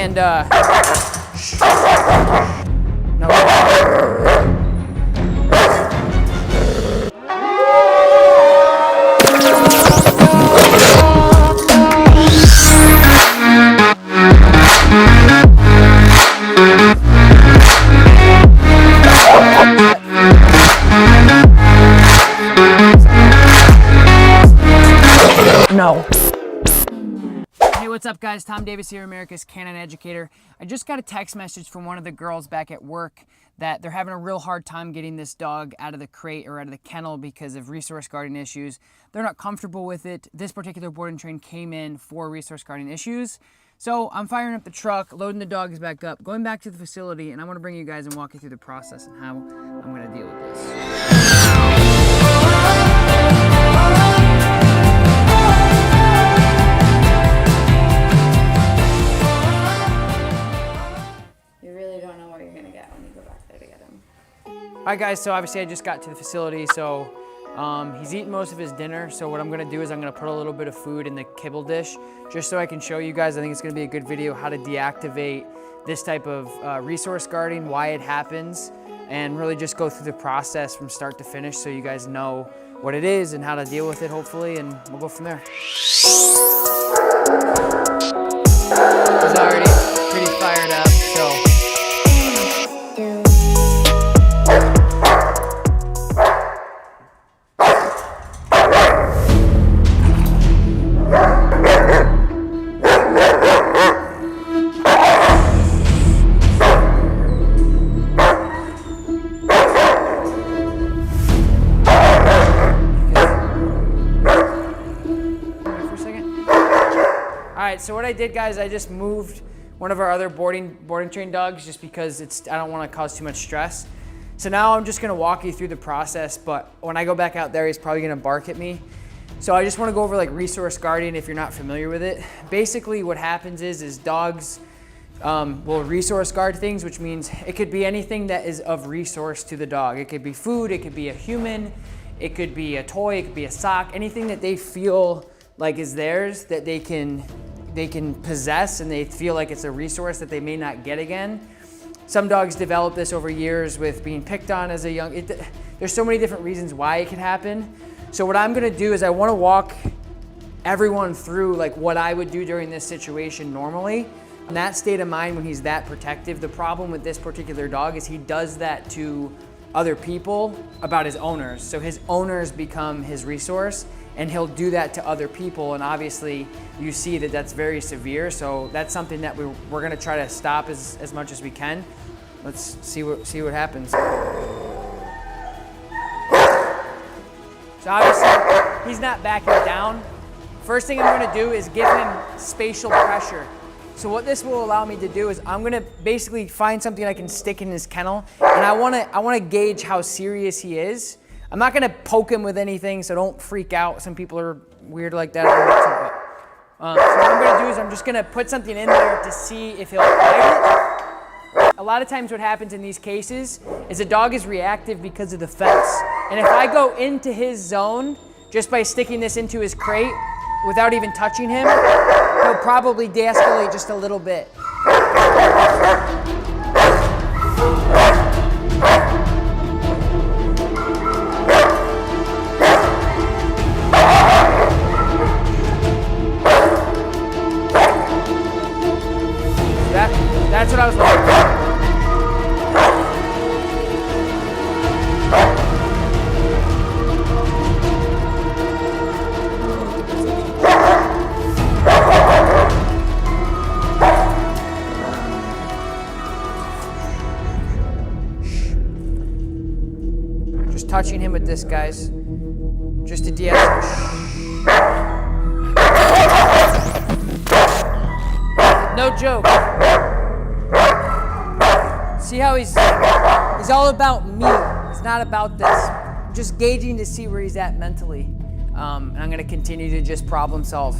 And no. No. Hey, what's up guys? Tom Davis here, America's Canine Educator. I just got a text message from one of the girls back at work that they're having a real hard time getting this dog out of the crate or out of the kennel because of resource guarding issues. They're not comfortable with it. This particular board and train came in for resource guarding issues. So I'm firing up the truck, loading the dogs back up, going back to the facility, and I want to bring you guys and walk you through the process and how I'm going to deal with this. Alright guys, so obviously I just got to the facility, so he's eaten most of his dinner, so what I'm going to do is I'm going to put a little bit of food in the kibble dish, just so I can show you guys. I think it's going to be a good video how to deactivate this type of resource guarding, why it happens, and really just go through the process from start to finish so you guys know what it is and how to deal with it hopefully, and we'll go from there. He's already pretty fired up, so. Alright, so what I did, guys, I just moved one of our other boarding train dogs just because I don't want to cause too much stress. So now I'm just going to walk you through the process, but when I go back out there, he's probably going to bark at me. So I just want to go over like resource guarding if you're not familiar with it. Basically what happens is dogs will resource guard things, which means it could be anything that is of resource to the dog. It could be food, it could be a human, it could be a toy, it could be a sock, anything that they feel like is theirs that they can possess and they feel like it's a resource that they may not get again. Some dogs develop this over years with being picked on as a young, there's so many different reasons why it can happen. So what I'm gonna do is I wanna walk everyone through like what I would do during this situation normally. In that state of mind when he's that protective, the problem with this particular dog is he does that to other people about his owners. So his owners become his resource and he'll do that to other people, and obviously you see that that's very severe, so that's something that we're gonna try to stop as much as we can. Let's see what happens. So obviously he's not backing down. First thing I'm gonna do is give him spatial pressure. So what this will allow me to do is I'm gonna basically find something I can stick in his kennel, and I wanna gauge how serious he is. I'm not gonna poke him with anything, so don't freak out. Some people are weird like that. So what I'm gonna do is I'm just gonna put something in there to see if he'll bite it. A lot of times what happens in these cases is a dog is reactive because of the fence. And if I go into his zone just by sticking this into his crate without even touching him, he'll probably de-escalate just a little bit. That's what I was looking for. Just touching him with this, guys. Just to de-escalate. No joke. See how he's all about me. It's not about this. I'm just gauging to see where he's at mentally. And I'm gonna continue to just problem solve.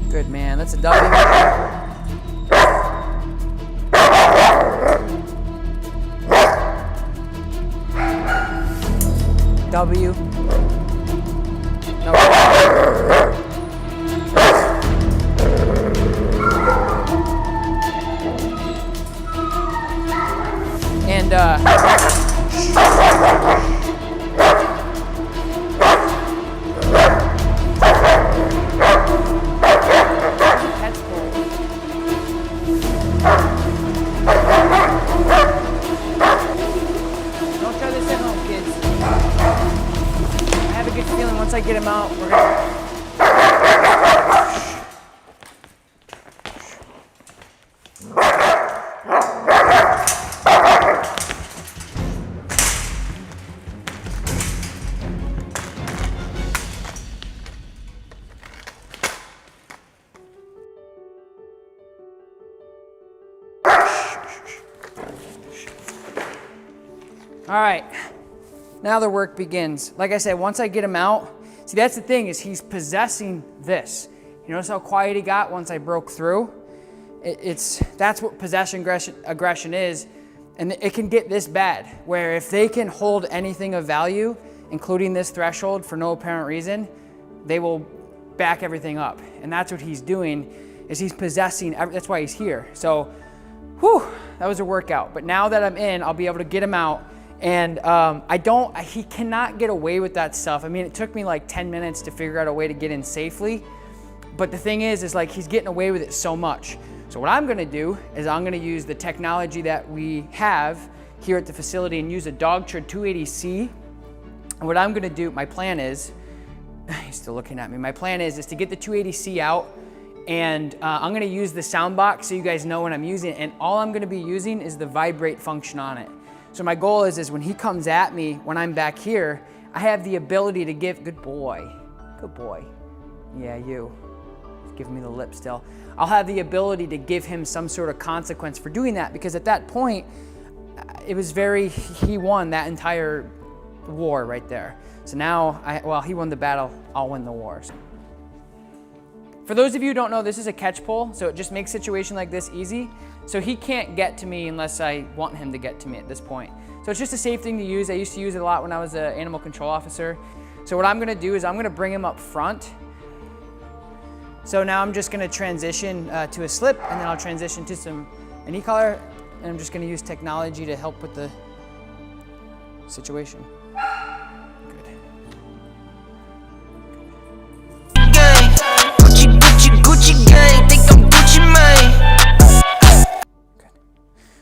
Good man, that's a W. W. No. And once I get him out, we're gonna... All right, now the work begins. Like I said, once I get him out, see, that's the thing, is he's possessing this. You notice how quiet he got once I broke through? That's what possession aggression is, and it can get this bad, where if they can hold anything of value, including this threshold for no apparent reason, they will back everything up. And that's what he's doing, is he's possessing, that's why he's here. So, whew, that was a workout. But now that I'm in, I'll be able to get him out. And he cannot get away with that stuff. I mean, it took me like 10 minutes to figure out a way to get in safely. But the thing is like he's getting away with it so much. So what I'm gonna do is I'm gonna use the technology that we have here at the facility and use a Dogtra 280C. And what I'm gonna do, my plan is, he's still looking at me. My plan is to get the 280C out, and I'm gonna use the sound box so you guys know when I'm using it. And all I'm gonna be using is the vibrate function on it. So my goal is when he comes at me, when I'm back here, I have the ability to give, good boy, yeah, you, he's giving me the lip still. I'll have the ability to give him some sort of consequence for doing that, because at that point, it was he won that entire war right there. So now, he won the battle, I'll win the war. For those of you who don't know, this is a catch pole, so it just makes a situation like this easy. So he can't get to me unless I want him to get to me at this point. So it's just a safe thing to use. I used to use it a lot when I was an animal control officer. So what I'm gonna do is I'm gonna bring him up front. So now I'm just gonna transition to a slip, and then I'll transition to an e-collar, and I'm just gonna use technology to help with the situation.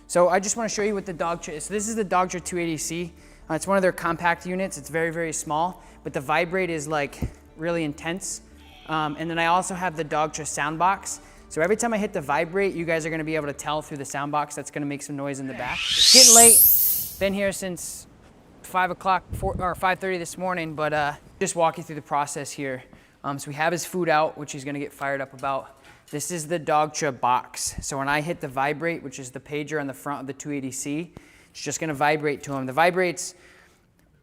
So I just want to show you what the Dogtra is. So this is the Dogtra 280C. It's one of their compact units. It's very, very small, but the vibrate is like really intense. And then I also have the Dogtra sound box. So every time I hit the vibrate, you guys are going to be able to tell through the sound box that's going to make some noise in the back. It's getting late. Been here since 5 o'clock or 5:30 this morning, but just walk you through the process here. So we have his food out, which he's going to get fired up about. This is the Dogtra box. So when I hit the vibrate, which is the pager on the front of the 280C, it's just gonna vibrate to him. The vibrate's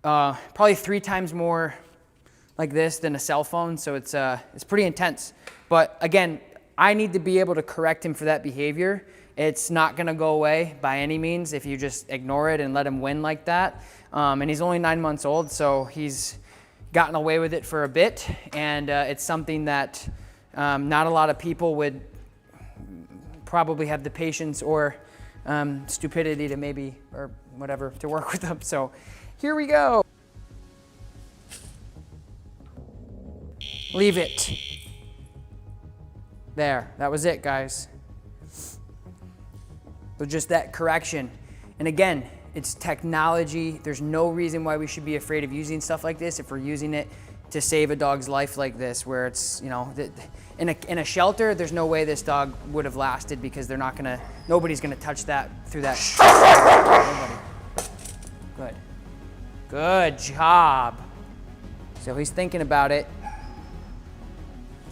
probably 3 times more like this than a cell phone, so it's pretty intense. But again, I need to be able to correct him for that behavior. It's not gonna go away by any means if you just ignore it and let him win like that. And he's only 9 months old, so he's gotten away with it for a bit, and it's something that not a lot of people would probably have the patience or stupidity to maybe, or whatever, to work with them. So here we go. Leave it. There, that was it, guys. So just that correction. And again, it's technology. There's no reason why we should be afraid of using stuff like this if we're using it to save a dog's life like this, where it's, you know, in a shelter, there's no way this dog would have lasted, because nobody's gonna touch that through that. Nobody. Good job. So he's thinking about it.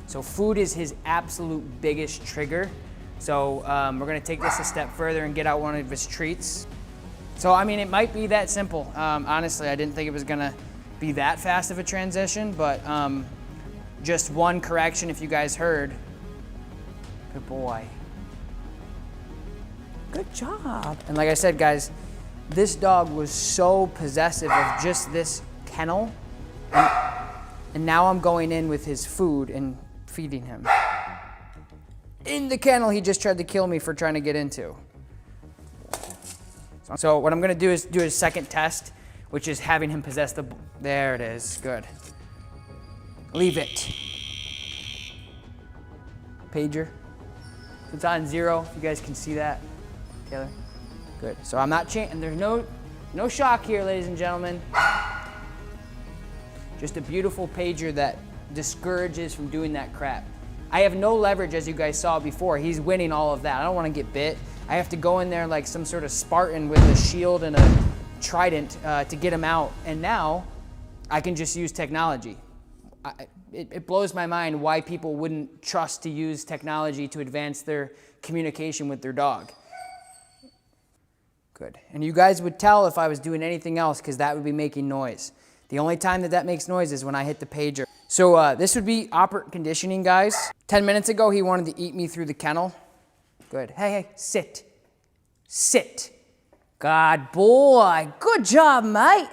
So food is his absolute biggest trigger. So we're gonna take this a step further and get out one of his treats. So I mean, it might be that simple. Honestly, I didn't think it was gonna be that fast of a transition, but just one correction, if you guys heard. Good boy. Good job. And like I said, guys, this dog was so possessive of just this kennel, and now I'm going in with his food and feeding him. In the kennel he just tried to kill me for trying to get into. So what I'm gonna do is do a second test, which is having him possess the, there it is, good. Leave it. Pager. It's on 0, if you guys can see that, Taylor. Good, so I'm not changing, and there's no shock here, ladies and gentlemen. Just a beautiful pager that discourages from doing that crap. I have no leverage, as you guys saw before. He's winning all of that. I don't want to get bit. I have to go in there like some sort of Spartan with a shield and a trident to get him out. And now I can just use technology. It blows my mind why people wouldn't trust to use technology to advance their communication with their dog. Good. And you guys would tell if I was doing anything else because that would be making noise. The only time that makes noise is when I hit the pager. So this would be operant conditioning, guys. 10 minutes ago, he wanted to eat me through the kennel. Good. Hey, sit. Sit. God, boy. Good job, mate.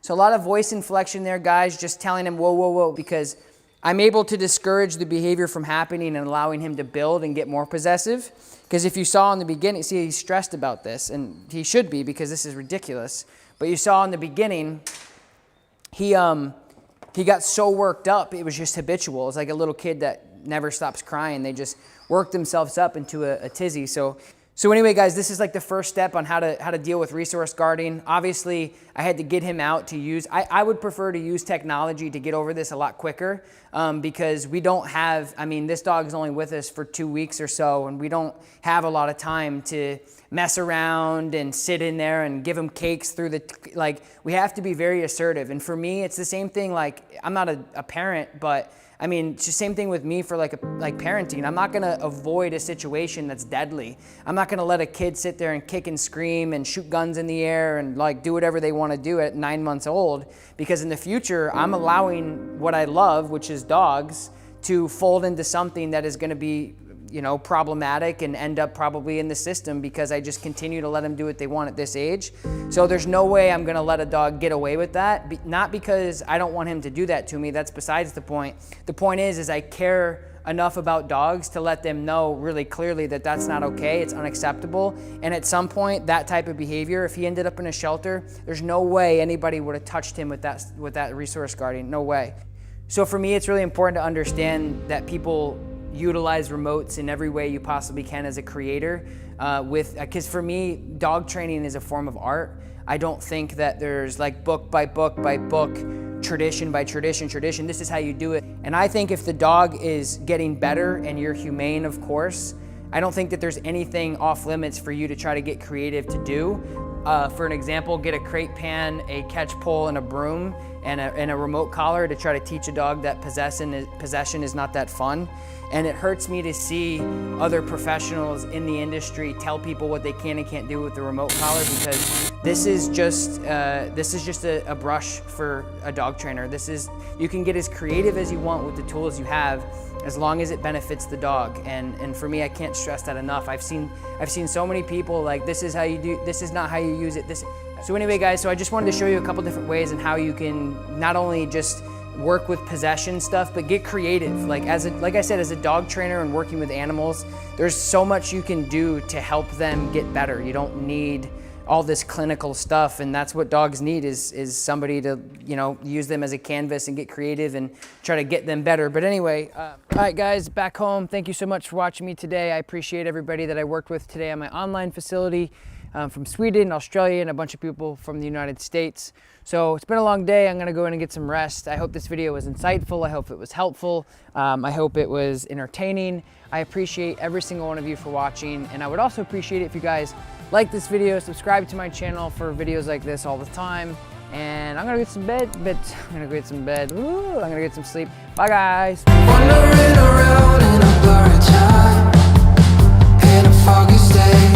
So a lot of voice inflection there, guys, just telling him, whoa, whoa, whoa, because I'm able to discourage the behavior from happening and allowing him to build and get more possessive. Because if you saw in the beginning, see, he's stressed about this, and he should be because this is ridiculous. But you saw in the beginning, he got so worked up, it was just habitual. It's like a little kid that never stops crying. They just work themselves up into a tizzy. So anyway, guys, this is like the first step on how to deal with resource guarding. Obviously, I had to get him out to use, I would prefer to use technology to get over this a lot quicker because we don't have, I mean, this dog is only with us for 2 weeks or so, and we don't have a lot of time to mess around and sit in there and give him cakes through the, like, we have to be very assertive. And for me, it's the same thing, like, I'm not a parent, but I mean, it's the same thing with me for like parenting. I'm not gonna avoid a situation that's deadly. I'm not gonna let a kid sit there and kick and scream and shoot guns in the air and like do whatever they wanna do at 9 months old, because in the future, I'm allowing what I love, which is dogs, to fold into something that is gonna be, you know, problematic and end up probably in the system because I just continue to let them do what they want at this age. So there's no way I'm gonna let a dog get away with that. Not because I don't want him to do that to me, that's besides the point. The point is I care enough about dogs to let them know really clearly that that's not okay, it's unacceptable. And at some point, that type of behavior, if he ended up in a shelter, there's no way anybody would have touched him with that resource guarding, no way. So for me, it's really important to understand that people utilize remotes in every way you possibly can as a creator. Because for me, dog training is a form of art. I don't think that there's like book by book by book, tradition by tradition, this is how you do it. And I think if the dog is getting better and you're humane, of course, I don't think that there's anything off limits for you to try to get creative to do. For an example, get a crate pan, a catch pole, and a broom, and a remote collar to try to teach a dog that possession is not that fun. And it hurts me to see other professionals in the industry tell people what they can and can't do with the remote collar, because this is just a brush for a dog trainer. You can get as creative as you want with the tools you have, as long as it benefits the dog. And for me, I can't stress that enough. I've seen so many people like, this is how you do, this is not how you use it. So anyway, guys, so I just wanted to show you a couple different ways and how you can not only just work with possession stuff, but get creative. Like I said, as a dog trainer and working with animals, there's so much you can do to help them get better. You don't need all this clinical stuff, and that's what dogs need is somebody to, you know, use them as a canvas and get creative and try to get them better. But anyway, all right, guys, back home. Thank you so much for watching me today. I appreciate everybody that I worked with today on my online facility from Sweden, Australia, and a bunch of people from the United States. So it's been a long day. I'm gonna go in and get some rest. I hope this video was insightful. I hope it was helpful. I hope it was entertaining. I appreciate every single one of you for watching, and I would also appreciate it if you guys like this video, subscribe to my channel for videos like this all the time. And I'm gonna get some bed, I'm gonna get some bed. Ooh, I'm gonna get some sleep. Bye, guys. Wandering around in a blurry time, in a foggy state.